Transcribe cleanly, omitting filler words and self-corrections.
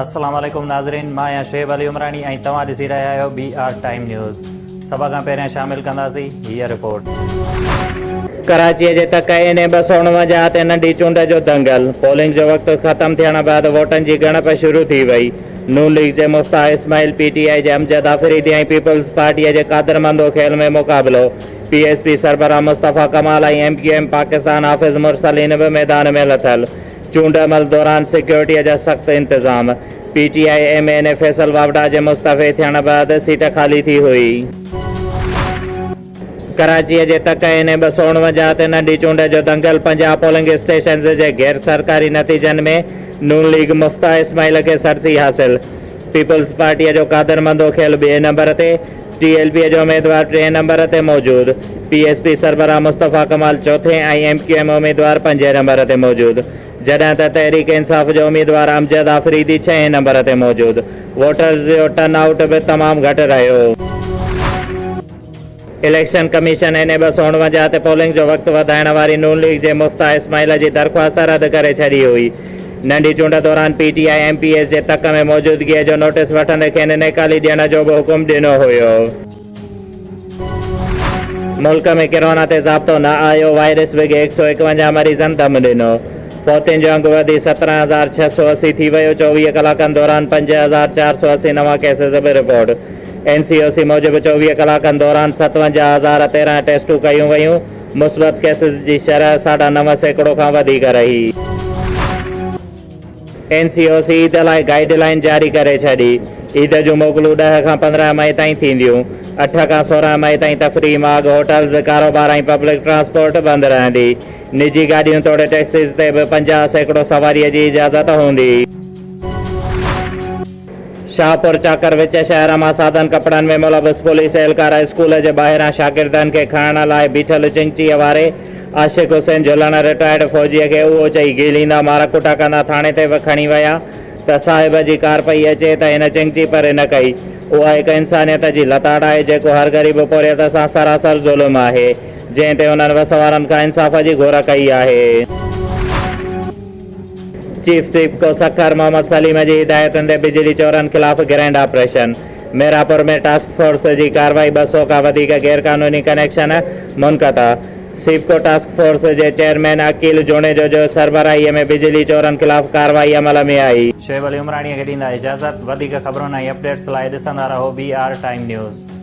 अस्सलाम वालेकुम नाज़रीन, मां आहियां शुएब अली उमरानी ऐं तव्हां ॾिसी रहिया आहियो BR टाइम न्यूज़। सभ खां पहिरियां शामिल कंदासीं हीअ रिपोर्ट। कराचीअ जे तकए ने 249 ते नंढी चूंड जो दंगल। पोलिंग जो वक़्तु ख़त्म थियण बैदि वोटनि जी ॻणप शुरू थी वई। नून लीग जे मुफ्ताह इस्माइल, PTI जे अमजद आफरीदी ऐं पीपल्स पार्टीअ जे कादिर मंदो खेल में मुक़ाबिलो। PSP सरबराह मुस्तफ़ा कमाल ऐं MQM पाकिस्तान हाफ़िज़ मुरसलीन बि मैदान में लथल। चूंड अमल दौरान सिक्योरिटीअ जा सख़्त इंतज़ाम। PTI MN फैसल वावड़ा जे मुस्तफ़े थियण बैदि सीट ख़ाली थी हुई। कराचीअ जे तकए ने 249 ते नंढी चूंड जो दंगल। 50 पोलिंग स्टेशन जे गैर सरकारी नतीजनि में नून लीग मुफ्ताह इस्माइल खे सरसी हासिल। पीपल्स पार्टीअ जो कादिर मंदो खेल 2 नंबर ते, TLP जो उम्मीदवार 3 नंबर ते मौजूद। PSP सरबराह मुस्तफ़ा कमाल 4थे ऐं MQM उम्मीदवार 5 नंबर ते मौजूद, जॾहिं त तहरीक इंसाफ़ जो उम्मीदवार अमजद आफरीदी 6 नंबर ते मौजूद। वोटर्स जो टर्न आउट बि तमामु घटि रहियो। इलेक्शन कमीशन इन 249 ते पोलिंग जो वक़्तु वधाइण वारी नून लीग जे मुफ्ताह इस्माइल जी दरख़्वास्त रद्द करे छॾी हुई। नंढी चूंड दौरान PTI MPS जे तक में मौजूदगीअ जो नोटिस वठंदे खेनि नेकाली ॾियण जो बि हुकुम ॾिनो हुयो। मुल्क में कोरोना ते ज़ाब्तो न आयो, वायरस विघे 151 मरीज़नि दम ॾिनो। पौतियुनि जो अंगु वधी 17,680 थी वियो। 24 कलाकनि दौरान 5,480 नवां केसिस बि रिपोर्ट। NCOC मूजिबि 24 कलाकनि दौरान 57,013 टेस्टूं कयूं वयूं। मुस्बत केसिस जी शरह 9.5% खां वधीक रही। NCOC ईद लाइ गाइडलाइन जारी करे छॾी। ईद जूं मोकलूं 10 खां 15 मई ताईं थींदियूं। 8 खां 16 मई ताईं तफ़रीह, माग, होटल्स, कारोबार ऐं पब्लिक ट्रांसपोर्ट बंदि रहंदी। निजी गाॾियूं तोड़े टैक्सीज़ ते बि 50% सवारीअ जी इजाज़त हूंदी। शाहपुर चाकर विच शहर मां साधन कपड़नि में मुलविस पुलिस एहलकार स्कूल जे ॿाहिरां शागिर्दनि खे खणण लाइ बीठल चिंचीअ वारे आशिक़ हुसैन झुलण रिटायर्ड फ़ौजीअ खे उहो चई घीलींदा मारकुटा कंदा थाणे ते बि खणी विया त साहिब जी कार पई अचे त हिन चिंची पर न कई। उहा हिकु इंसानियत जी लताड़ आहे जेको हर ग़रीब पोरियत सां सरासर ज़ुल्म आहे, जंहिं ते उन्हनि वसवारनि खां इंसाफ़ जी घुर कई आहे। चीफ सिपको सखर मोहम्मद सलीम जी हिदायतुनि ते बिजली चोरनि ख़िलाफ़ ग्रैंड ऑपरेशन। मीरापुर में टास्क फोर्स जी कार्रवाई। 200 खां वधीक गैरकानूनी कनेक्शन मुनक़ता। सिपको टास्क फोर्स जे चेयरमैन अकील जोनेजो जो सरबराहीअ में बिजली चोरनि ख़िलाफ़ कार्रवाई अमल में आई। शुएब अली उमरानी खे ॾींदा इजाज़त। वधीक ख़बरुनि ऐं अपडेट्स लाइ ॾिसंदा रहो BR टाइम न्यूज़।